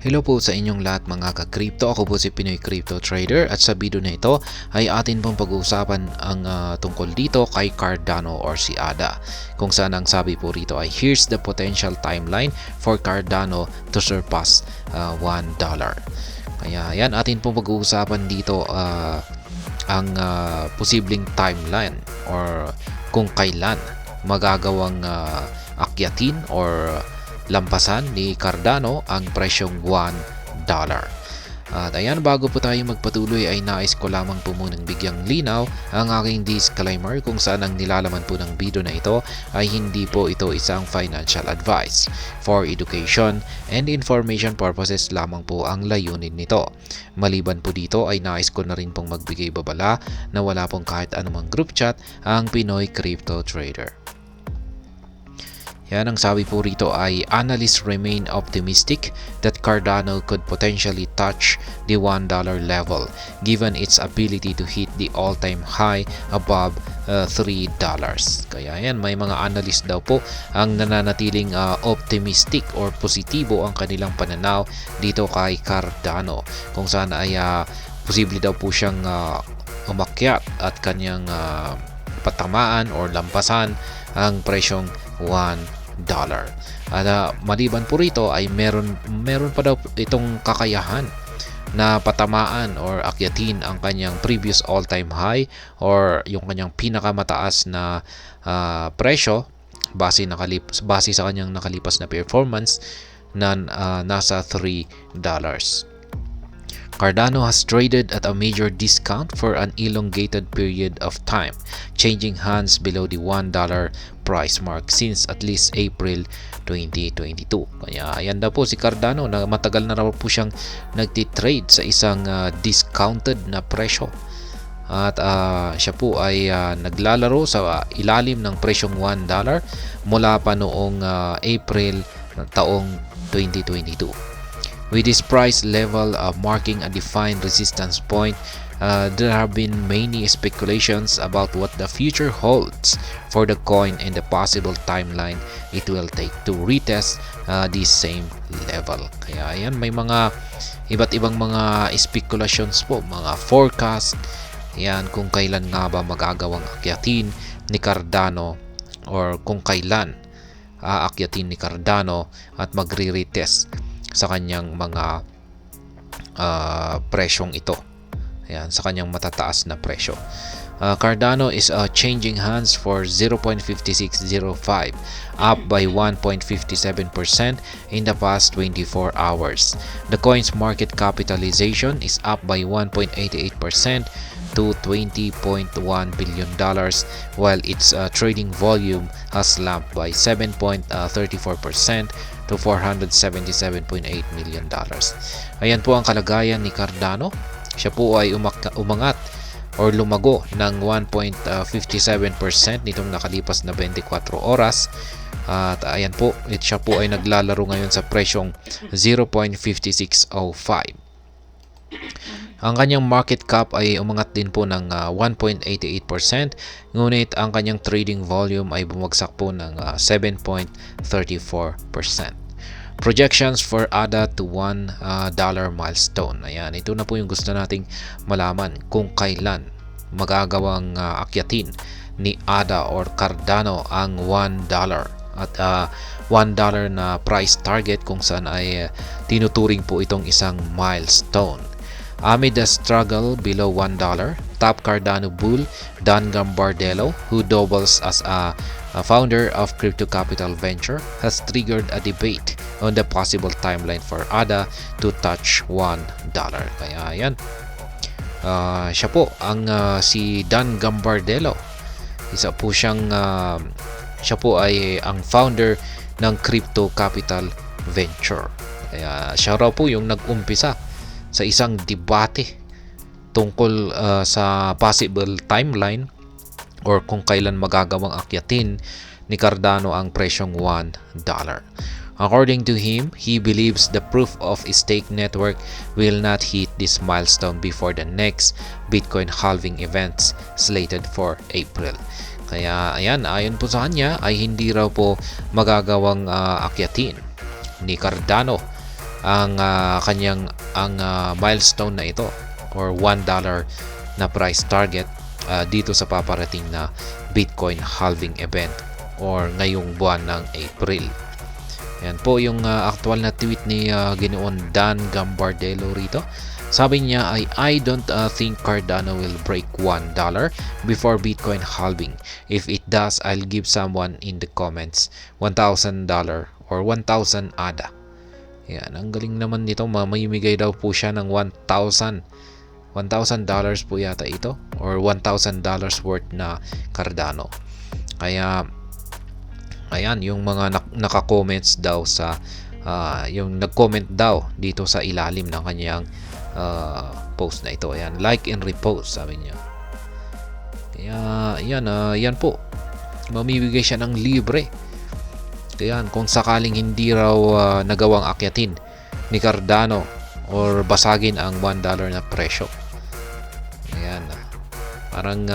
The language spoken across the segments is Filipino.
Hello po sa inyong lahat mga ka-crypto. Ako po si Pinoy Crypto Trader at sa video na ito ay atin pong pag-uusapan ang tungkol dito kay Cardano or si ADA. Kung saan ang sabi po rito ay here's the potential timeline for Cardano to surpass $1. Kaya yan atin pong pag-uusapan dito ang posibleng timeline or kung kailan magagawang akyatin or lampasan ni Cardano ang presyong $1. At ayan, bago po tayo magpatuloy ay nais ko lamang po munang bigyang linaw ang aking disclaimer kung saan ang nilalaman po ng video na ito ay hindi po ito isang financial advice. For education and information purposes lamang po ang layunin nito. Maliban po dito ay nais ko na rin pong magbigay babala na wala pong kahit anumang group chat ang Pinoy Crypto Trader. Yan ang sabi po rito ay analysts remain optimistic that Cardano could potentially touch the $1 level given its ability to hit the all-time high above $3. Kaya yan, may mga analyst daw po ang nananatiling optimistic or positibo ang kanilang pananaw dito kay Cardano kung saan ay posible daw po siyang umakyat at kanyang patamaan or lampasan ang presyong $1. At maliban po rito ay meron pa daw itong kakayahan na patamaan or akyatin ang kanyang previous all-time high or yung kanyang pinakamataas na presyo base sa kanyang nakalipas na performance na nasa $3. Cardano has traded at a major discount for an elongated period of time, changing hands below the $1 price mark since at least April 2022. Kaya ayan daw po si Cardano na matagal na raw po siyang nagtitrade sa isang discounted na presyo. At siya po ay naglalaro sa ilalim ng presyong $1 mula pa noong April taong 2022. With this price level marking a defined resistance point, there have been many speculations about what the future holds for the coin and the possible timeline it will take to retest this same level. Kaya ayan, may mga iba't ibang mga speculations po, mga forecast, yan kung kailan nga ba magagawang akyatin ni Cardano or kung kailan aakyatin ni Cardano at magre-retest sa kanyang mga presyong ito. Ayan, sa kanyang matataas na presyo. Cardano is changing hands for 0.5605, up by 1.57% in the past 24 hours. The coin's market capitalization is up by 1.88% to $20.1 billion, while its trading volume has slumped by 7.34% to $477.8 million. Ayan po ang kalagayan ni Cardano. Siya po ay umangat or lumago ng 1.57% nitong nakalipas na 24 oras. At ayan po, siya po ay naglalaro ngayon sa presyong 0.5605. Ang kanyang market cap ay umangat din po ng 1.88%, ngunit ang kanyang trading volume ay bumagsak po ng 7.34%. Projections for ADA to $1 milestone. Ayan, ito na po yung gusto nating malaman kung kailan magagawang akyatin ni ADA or Cardano ang $1 at $1 na price target kung saan ay tinuturing po itong isang milestone. Amid the struggle below $1, top Cardano bull Dan Gambardella, who doubles as a founder of Crypto Capital Venture, has triggered a debate on the possible timeline for ADA to touch $1. Kaya yan, siya po ang si Dan Gambardella. Isa po siyang siya po ay ang founder ng Crypto Capital Venture. Kaya siya raw po yung nag-umpisa sa isang debate tungkol sa possible timeline or kung kailan magagawang akyatin ni Cardano ang presyong $1. According to him, he believes the proof of stake network will not hit this milestone before the next Bitcoin halving events slated for April. Kaya ayan, ayon po sa kanya ay hindi raw po magagawang akyatin ni Cardano ang milestone na ito or $1 na price target dito sa paparating na Bitcoin halving event or ngayong buwan ng April. Yan po yung actual na tweet ni Ginoon Dan Gambardella rito. Sabi niya ay, I don't think Cardano will break $1 before Bitcoin halving. If it does, I'll give someone in the comments $1,000 or 1,000 ADA. Yan, ang galing naman nito. Mamimigay daw po siya ng $1,000 po yata ito or $1,000 worth na Cardano. Kaya ayan, yung mga naka-comments daw sa yung nag-comment daw dito sa ilalim ng kanyang post na ito. Ayan, like and repost sabi niya. Kaya yan po, mamibigay siya ng libre. Kaya kung sakaling hindi raw nagawang akyatin ni Cardano or basagin ang $1 na presyo, ayan, parang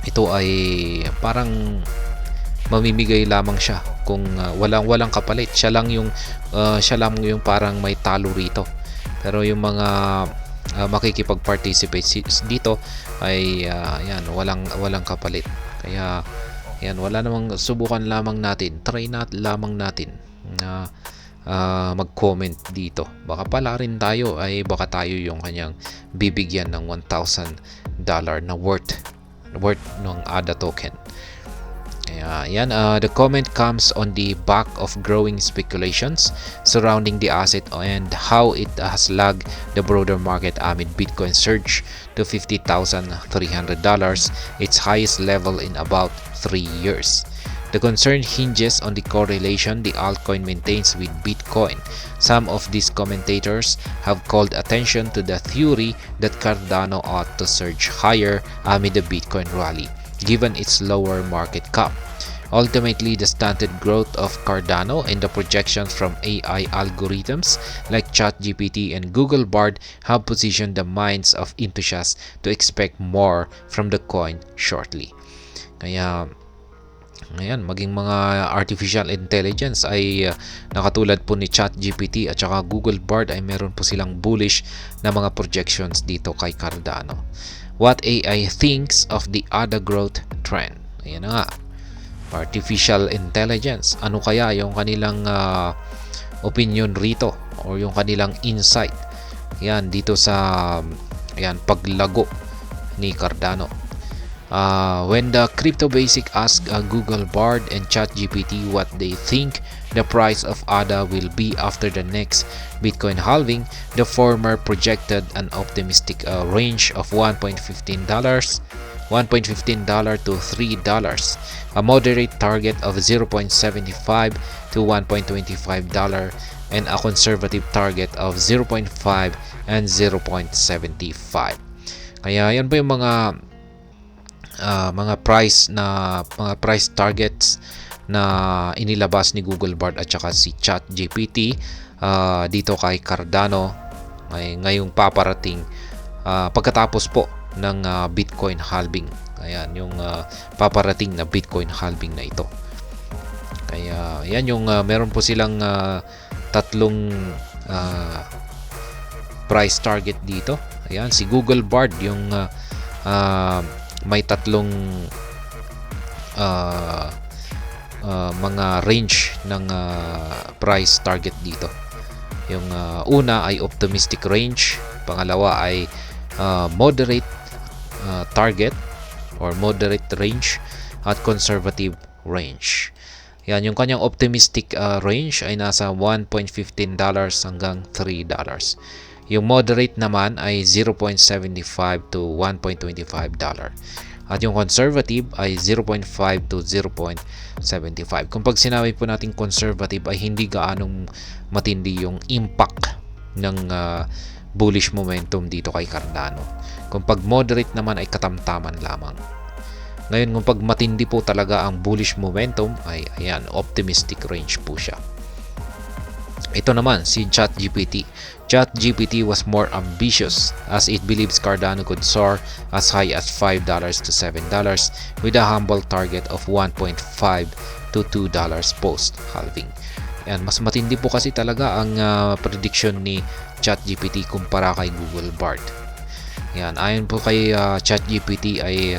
ito ay parang mamimigay lamang siya kung walang kapalit. Siya lang yung parang may talo rito. Pero yung mga makikipag-participate dito ay walang kapalit. Kaya yan, wala namang, subukan lamang natin, try lamang natin na mag-comment dito. Baka pala rin tayo baka tayo yung kanyang bibigyan ng $1,000 na worth ng ADA token. The comment comes on the back of growing speculations surrounding the asset and how it has lagged the broader market amid Bitcoin surge to $50,300, its highest level in about 3 years. The concern hinges on the correlation the altcoin maintains with Bitcoin. Some of these commentators have called attention to the theory that Cardano ought to surge higher amid the Bitcoin rally, given its lower market cap. Ultimately, the stunted growth of Cardano and the projections from AI algorithms like ChatGPT and Google Bard have positioned the minds of enthusiasts to expect more from the coin shortly. Kaya ngayon, maging mga artificial intelligence ay nakatulad po ni ChatGPT at saka Google Bard ay meron po silang bullish na mga projections dito kay Cardano. What AI thinks of the ADA growth trend? Ayan na nga, artificial intelligence. Ano kaya yung kanilang opinion rito or yung kanilang insight yan dito sa paglago ni Cardano? When the Crypto Basic asked Google Bard and ChatGPT what they think the price of ADA will be after the next Bitcoin halving, the former projected an optimistic range of $1.15 to $3, a moderate target of $0.75 to $1.25, and a conservative target of 0.5 and 0.75. Kaya yan po yung mga price targets na inilabas ni Google Bard at saka si ChatGPT dito kay Cardano ay ngayong paparating pagkatapos po ng Bitcoin halving. Ayan yung paparating na Bitcoin halving na ito. Kaya yan yung meron po silang tatlong price target dito. Ayan, si Google Bard yung may tatlong mga range ng price target dito. Yung una ay optimistic range, pangalawa ay moderate target or moderate range, at conservative range. Yan, yung kanyang optimistic range ay nasa $1.15 hanggang $3. Yung moderate naman ay $0.75 to $1.25. At yung conservative ay 0.5 to 0.75. Kung pag sinabi po natin conservative ay hindi gaanong matindi yung impact ng bullish momentum dito kay Cardano. Kung pag moderate naman ay katamtaman lamang. Ngayon, kung pag matindi po talaga ang bullish momentum ay ayan, optimistic range po siya. Ito naman si ChatGPT. ChatGPT was more ambitious as it believes Cardano could soar as high as $5 to $7 with a humble target of $1.5 to $2 post halving. Yan, mas matindi po kasi talaga ang prediction ni ChatGPT kumpara kay Google Bard. Yan, ayon po kay ChatGPT ay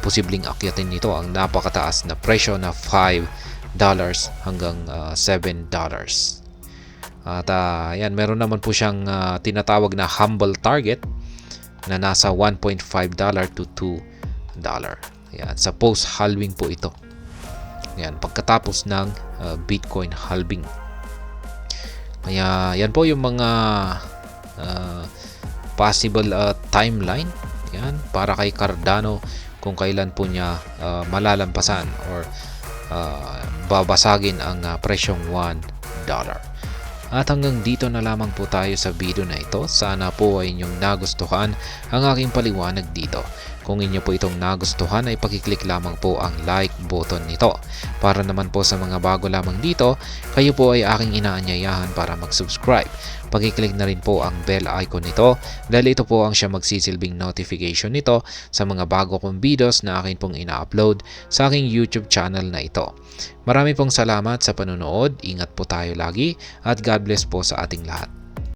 posibleng akyatin nito ang napakataas na presyo na $5 hanggang $7. At yan, meron naman po siyang tinatawag na humble target na nasa $1.5 to $2. Yan, sa post-halving po ito. Yan, pagkatapos ng Bitcoin halving. Kaya yan po yung mga possible timeline yan para kay Cardano kung kailan po niya malalampasan or babasagin ang presyong $1. At hanggang dito na lamang po tayo sa video na ito. Sana po ay inyong nagustuhan ang aking paliwanag dito. Kung inyo po itong nagustuhan ay pakiclick lamang po ang like button nito. Para naman po sa mga bago lamang dito, kayo po ay aking inaanyayahan para mag-subscribe. Pakiclick na rin po ang bell icon nito dahil ito po ang siya magsisilbing notification nito sa mga bago kong videos na akin pong ina-upload sa aking YouTube channel na ito. Marami pong salamat sa panonood, ingat po tayo lagi at God bless po sa ating lahat.